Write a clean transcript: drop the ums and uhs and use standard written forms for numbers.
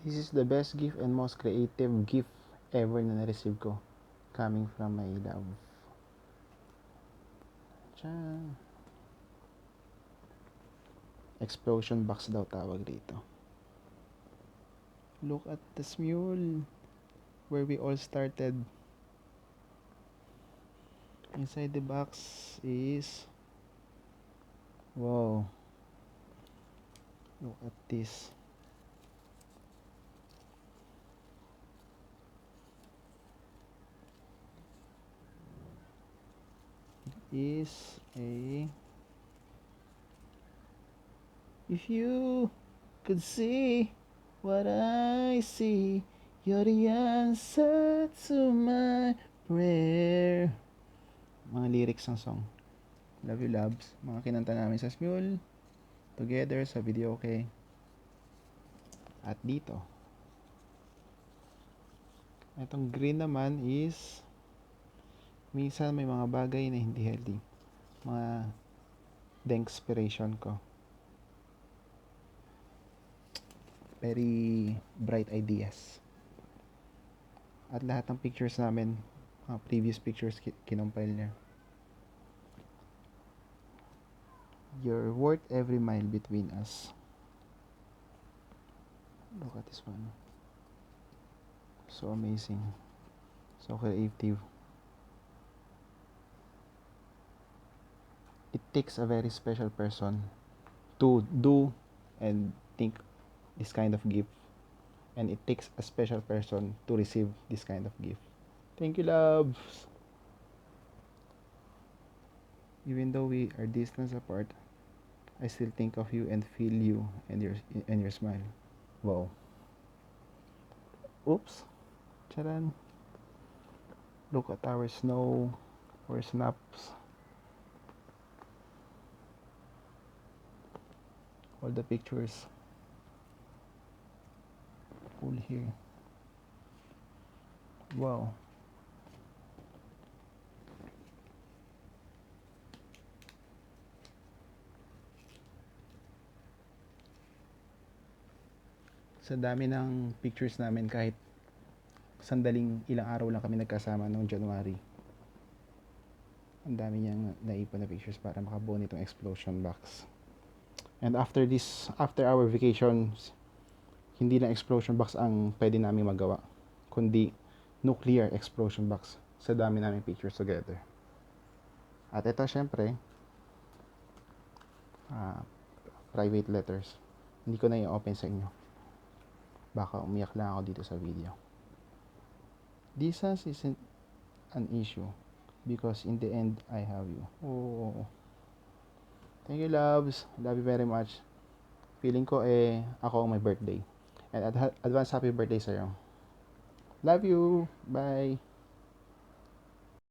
This is the best gift and most creative gift ever na na-receive ko. Coming from my love. Tiyaan. Explosion box daw tawag dito. Look at the mule. Where we all started. Inside the box is... Wow. Look at this. Is a... If you could see what I see, you're the answer to my prayer. Mga lyrics ng song. Love you, loves. Mga kinanta namin sa Smule. Together sa video, okay? At dito. Itong green naman is minsan may mga bagay na hindi healthy. Mga inspiration ko. Very bright ideas. At lahat ng pictures namin, mga previous pictures kinompile niya. You're worth every mile between us. Look at this one. So amazing. So creative. It takes a very special person to do and think this kind of gift, and it takes a special person to receive this kind of gift. Thank you, loves. Even though we are distance apart, I still think of you and feel you and your smile. Wow. Oops. Charan. Look at our snow, our snaps. All the pictures. Full here. Wow. Sa dami ng pictures namin, kahit sandaling ilang araw lang kami nagkasama noong January, ang dami niyang naipon na pictures para makabuo nitong explosion box. And after our vacations, hindi na explosion box ang pwede namin magawa, kundi nuclear explosion box sa dami namin pictures together. At ito syempre, private letters. Hindi ko na i-open sa inyo. Baka umiyak lang ako dito sa video. Distance isn't an issue because in the end, I have you. Oh. Thank you, loves. Love you very much. Feeling ko ako ang may birthday. And advance happy birthday sa'yo. Love you. Bye.